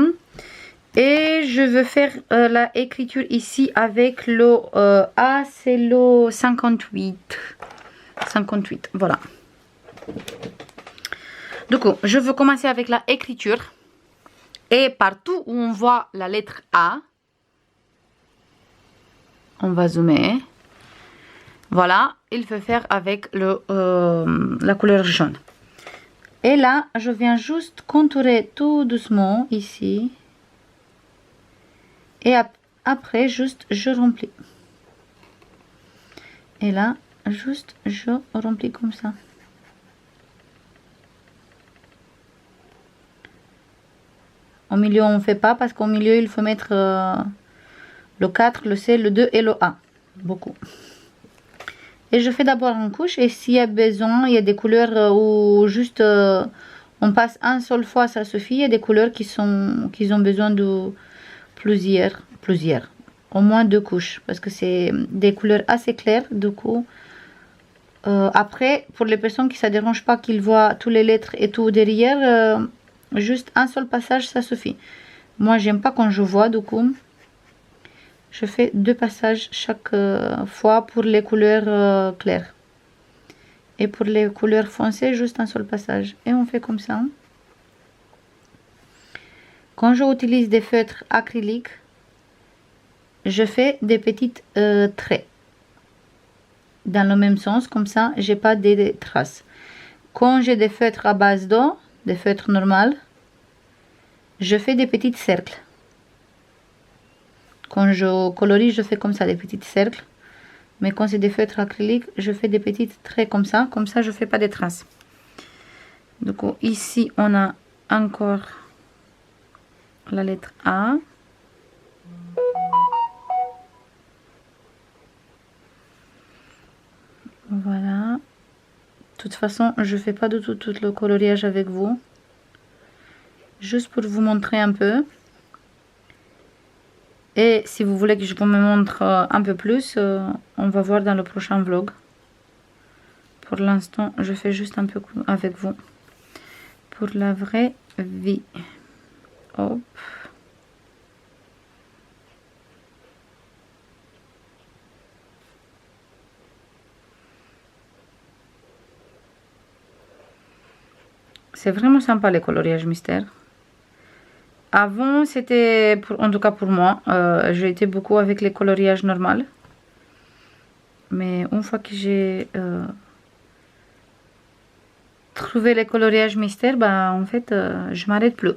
A: Et je veux faire la écriture ici avec le A, c'est le 58. 58, voilà. Du coup, je veux commencer avec la écriture. Et partout où on voit la lettre A, on va zoomer. Voilà, il faut faire avec la couleur jaune. Et là, je viens juste contourer tout doucement ici. Et après, juste, je remplis. Et là, juste, je remplis comme ça. Au milieu, on ne fait pas parce qu'au milieu, il faut mettre le 4, le C, le 2 et le A. Beaucoup. Et je fais d'abord une couche. Et s'il y a besoin, il y a des couleurs où juste on passe une seule fois, ça suffit. Il y a des couleurs qui ont besoin de plusieurs. Au moins 2 couches. Parce que c'est des couleurs assez claires. Du coup, après, pour les personnes qui ne se dérangent pas qu'ils voient toutes les lettres et tout derrière, juste un seul passage, ça suffit. Moi, j'aime pas quand je vois, du coup, je fais 2 passages chaque fois pour les couleurs claires. Et pour les couleurs foncées, juste un seul passage. Et on fait comme ça. Quand j'utilise des feutres acryliques, je fais des petites traits. Dans le même sens, comme ça, j'ai pas des traces. Quand j'ai des feutres à base d'eau, des feutres normaux, je fais des petits cercles. Quand je colorie, je fais comme ça, des petits cercles. Mais quand c'est des feutres acryliques, je fais des petits traits comme ça. Comme ça, je fais pas de traces. Du coup, ici, on a encore la lettre A. Voilà. De toute façon, je fais pas du tout le coloriage avec vous. Juste pour vous montrer un peu. Et si vous voulez que je vous me montre un peu plus, on va voir dans le prochain vlog. Pour l'instant, je fais juste un peu avec vous. Pour la vraie vie. Hop. C'est vraiment sympa les coloriages mystères. Avant, c'était, en tout cas pour moi, j'ai été beaucoup avec les coloriages normaux. Mais une fois que j'ai trouvé les coloriages mystères, bah en fait, je m'arrête plus.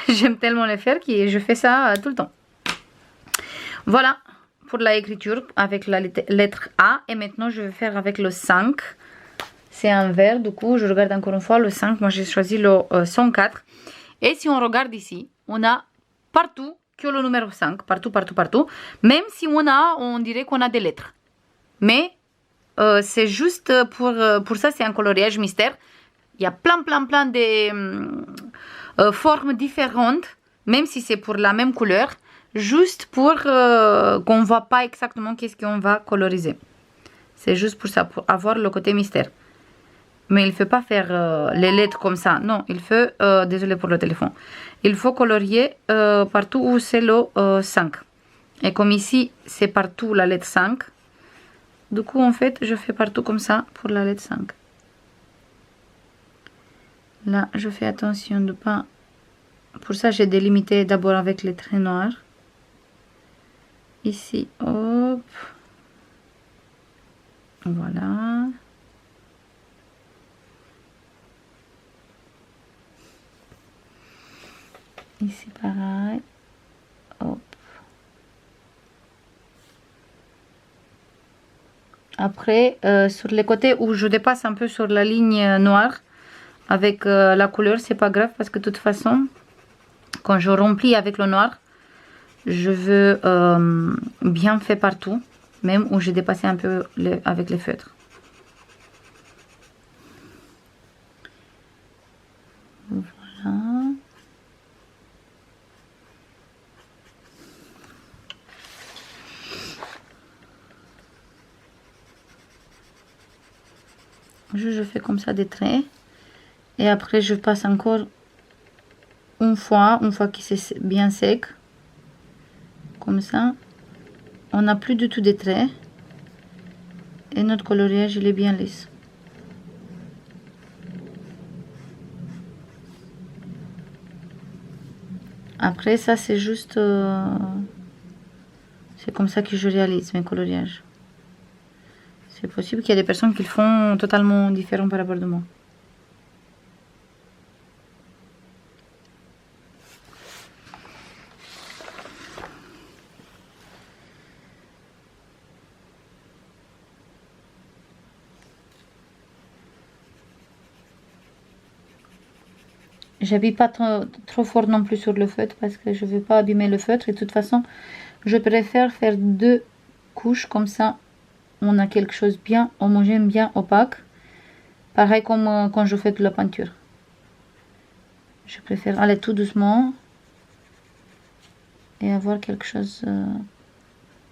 A: J'aime tellement les faire que je fais ça tout le temps. Voilà pour la écriture avec la lettre A. Et maintenant, je vais faire avec le 5. C'est un vert, du coup, je regarde encore une fois le 5. Moi, j'ai choisi le 104. Et si on regarde ici, on a partout que le numéro 5. Partout, partout, partout. Même si on dirait qu'on a des lettres. Mais c'est juste pour ça, c'est un coloriage mystère. Il y a plein de formes différentes, même si c'est pour la même couleur, juste pour qu'on ne voit pas exactement qu'est-ce qu'on va coloriser. C'est juste pour ça, pour avoir le côté mystère. Mais il ne faut pas faire les lettres comme ça. Non, il faut, désolé pour le téléphone, il faut colorier partout où c'est le 5. Et comme ici, c'est partout la lettre 5, du coup, en fait, je fais partout comme ça pour la lettre 5. Là, je fais attention de pas... Pour ça, j'ai délimité d'abord avec les traits noirs. Ici, hop. Voilà. Ici, pareil. Hop. Après, sur les côtés où je dépasse un peu sur la ligne noire, avec la couleur, c'est pas grave parce que de toute façon, quand je remplis avec le noir, je veux bien faire partout, même où j'ai dépassé un peu avec les feutres. Voilà. Je fais comme ça des traits. Et après, je passe encore une fois que c'est bien sec. Comme ça. On n'a plus du tout des traits. Et notre coloriage, il est bien lisse. Après, ça, c'est juste... c'est comme ça que je réalise mes coloriages. C'est possible qu'il y ait des personnes qui le font totalement différent par rapport de moi. J'appuie pas trop fort non plus sur le feutre parce que je veux pas abîmer le feutre. Et de toute façon, je préfère faire 2 couches comme ça. On a quelque chose bien homogène, bien opaque. Pareil comme quand je fais de la peinture. Je préfère aller tout doucement et avoir quelque chose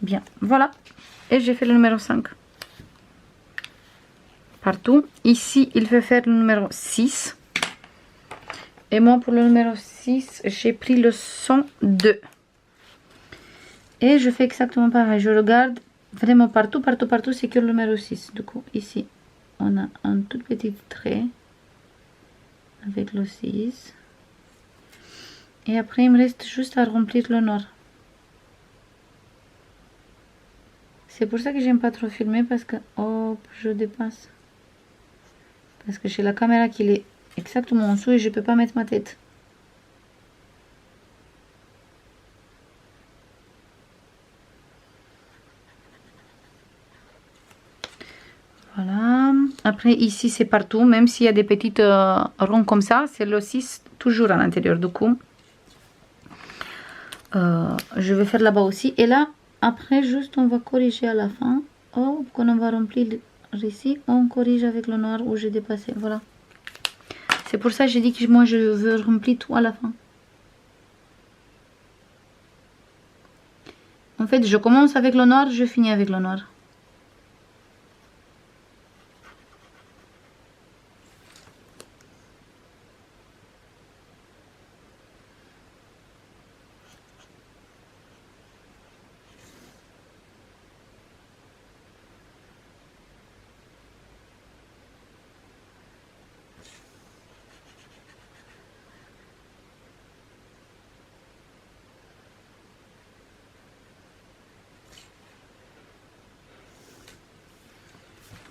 A: bien. Voilà. Et j'ai fait le numéro 5. Partout. Ici, il faut faire le numéro 6. Et moi, pour le numéro 6, j'ai pris le 102. Et je fais exactement pareil. Je regarde vraiment partout, partout, partout. C'est que le numéro 6. Du coup, ici, on a un tout petit trait avec le 6. Et après, il me reste juste à remplir le noir. C'est pour ça que j'aime pas trop filmer parce que, hop, je dépasse. Parce que j'ai la caméra qui est exactement en dessous et je peux pas mettre ma tête. Voilà. Après, ici, c'est partout. Même s'il y a des petites ronds comme ça, c'est le 6 toujours à l'intérieur. Du coup, je vais faire là-bas aussi. Et là, après, juste, on va corriger à la fin. Oh, quand on va remplir ici, on corrige avec le noir où j'ai dépassé. Voilà. C'est pour ça que j'ai dit que moi, je veux remplir tout à la fin. En fait, je commence avec le noir, je finis avec le noir.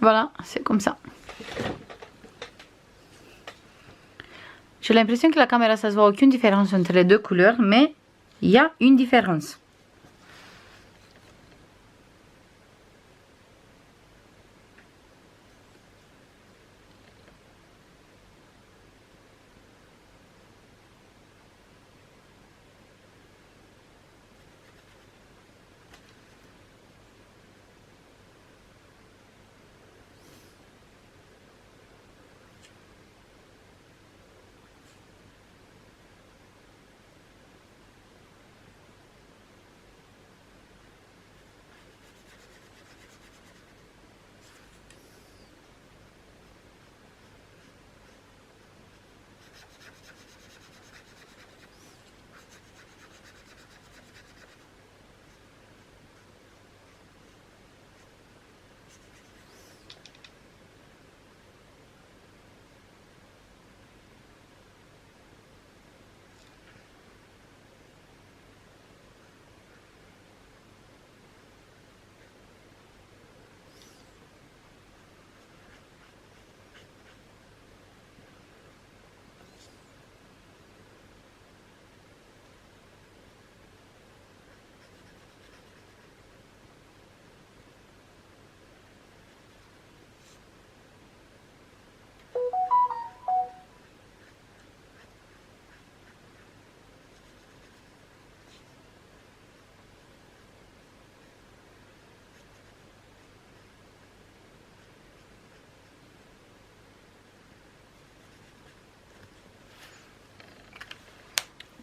A: Voilà, c'est comme ça. J'ai l'impression que la caméra, ça se voit aucune différence entre les deux couleurs, mais il y a une différence.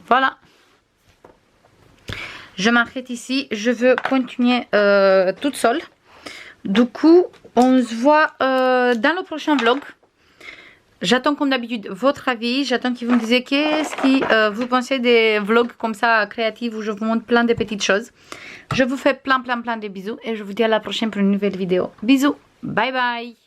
A: Voilà. Je m'arrête ici. Je veux continuer toute seule. Du coup, on se voit dans le prochain vlog. J'attends comme d'habitude votre avis. J'attends que vous me disiez qu'est-ce que vous pensez des vlogs comme ça créatifs où je vous montre plein de petites choses. Je vous fais plein de bisous et je vous dis à la prochaine pour une nouvelle vidéo. Bisous. Bye bye.